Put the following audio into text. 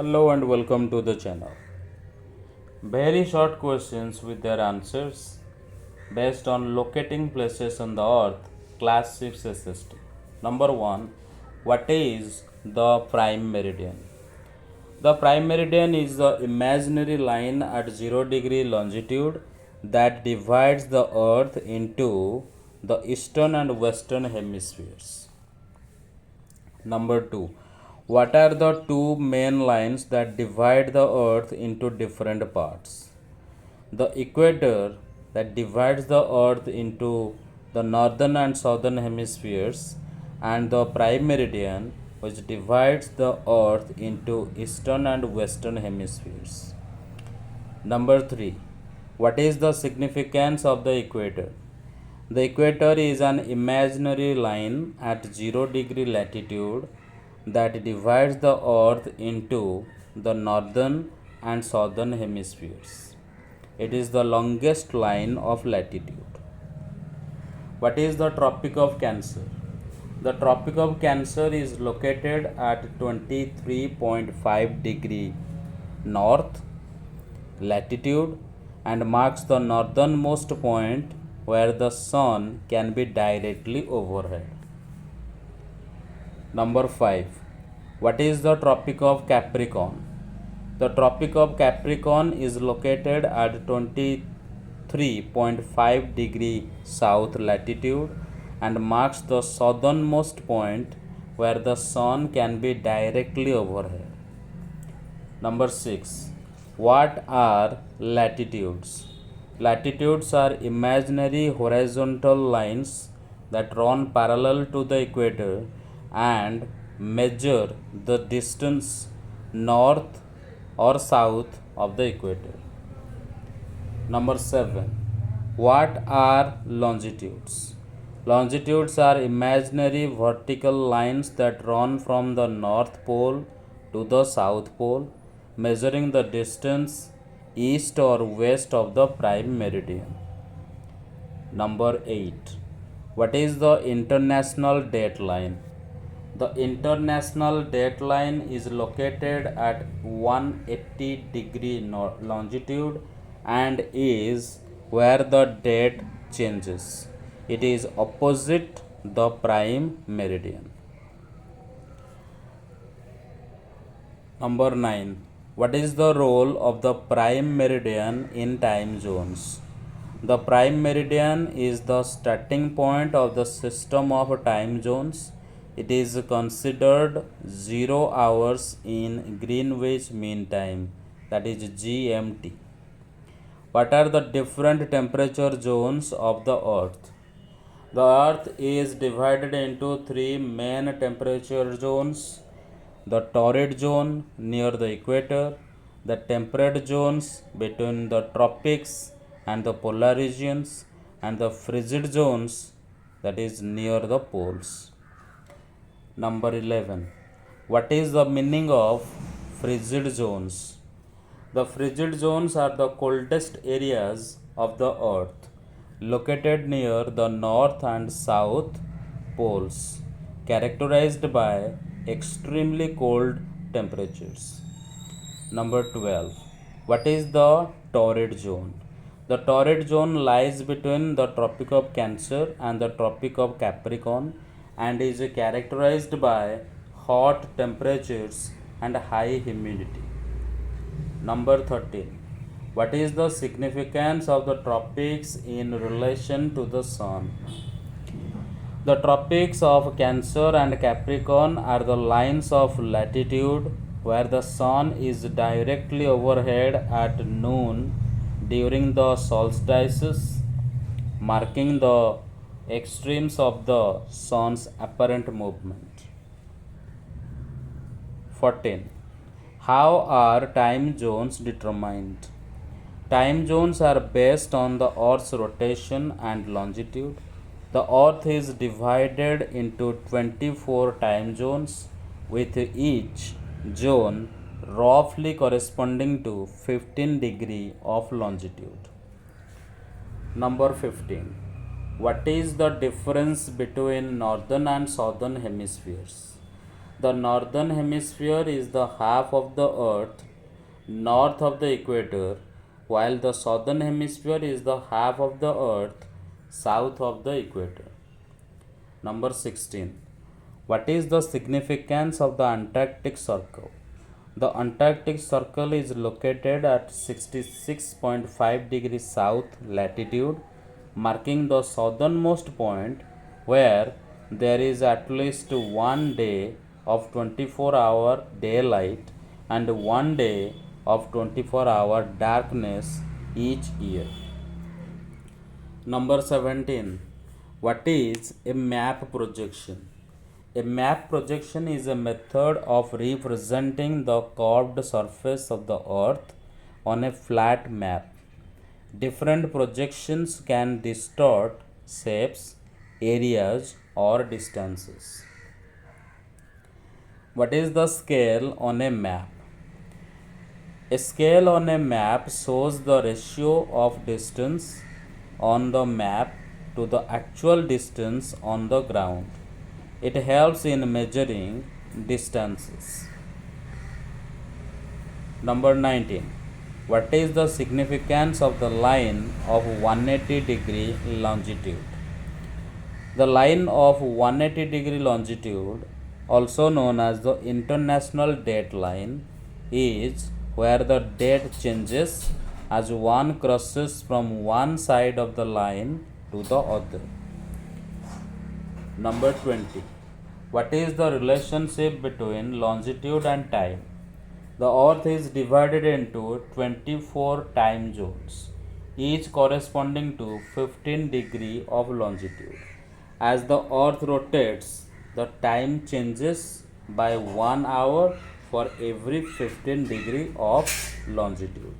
Hello and welcome to the channel. Very short questions with their answers based on locating places on the earth, class 6 SST. Number 1. What is the prime meridian? The prime meridian is the imaginary line at 0 degree longitude that divides the earth into the eastern and western hemispheres. Number 2. What are the two main lines that divide the earth into different parts? The equator that divides the earth into the northern and southern hemispheres, and the prime meridian which divides the earth into eastern and western hemispheres. Number 3. What is the significance of the equator? The equator is an imaginary line at 0 degree latitude that divides the earth into the northern and southern hemispheres. It is the longest line of latitude. What is the Tropic of Cancer? The Tropic of Cancer is located at 23.5 degree north latitude and marks the northernmost point where the sun can be directly overhead. Number 5. What is the Tropic of Capricorn? The Tropic of Capricorn is located at 23.5 degree south latitude and marks the southernmost point where the sun can be directly overhead. Number 6. What are latitudes? Latitudes are imaginary horizontal lines that run parallel to the equator and measure the distance north or south of the equator. Number 7. What are longitudes? Longitudes are imaginary vertical lines that run from the North Pole to the South Pole, measuring the distance east or west of the prime meridian. Number 8. What is the international dateline? The international dateline is located at 180 degree longitude and is where the date changes. It is opposite the prime meridian. Number 9. What is the role of the prime meridian in time zones? The prime meridian is the starting point of the system of time zones. It is considered 0 hours in Greenwich Mean Time, that is GMT. What are the different temperature zones of the earth? The earth is divided into three main temperature zones: the torrid zone near the equator, the temperate zones between the tropics and the polar regions, and the frigid zones, that is near the poles. Number 11. What is the meaning of frigid zones? The frigid zones are the coldest areas of the earth, located near the north and south poles, characterized by extremely cold temperatures. Number 12. What is the torrid zone? The torrid zone lies between the Tropic of Cancer and the Tropic of Capricorn and is characterized by hot temperatures and high humidity. Number 13. What is the significance of the tropics in relation to the sun? The tropics of Cancer and Capricorn are the lines of latitude where the sun is directly overhead at noon during the solstices, marking the extremes of the sun's apparent movement. 14. How are time zones determined? Time zones are based on the Earth's rotation and longitude. The Earth is divided into 24 time zones, with each zone roughly corresponding to 15 degree of longitude. Number 15. What is the difference between northern and southern hemispheres? The northern hemisphere is the half of the earth north of the equator, while the southern hemisphere is the half of the earth south of the equator. Number 16. What is the significance of the Antarctic Circle? The Antarctic Circle is located at 66.5 degrees south latitude, marking the southernmost point where there is at least one day of 24-hour daylight and one day of 24-hour darkness each year. Number 17. What is a map projection? A map projection is a method of representing the curved surface of the earth on a flat map. Different projections can distort shapes, areas, or distances. What is the scale on a map? A scale on a map shows the ratio of distance on the map to the actual distance on the ground. It helps in measuring distances. Number 19. What is the significance of the line of 180-degree longitude? The line of 180-degree longitude, also known as the international date line, is where the date changes as one crosses from one side of the line to the other. Number 20. What is the relationship between longitude and time? The earth is divided into 24 time zones, each corresponding to 15 degree of longitude. As the earth rotates, the time changes by 1 hour for every 15 degree of longitude.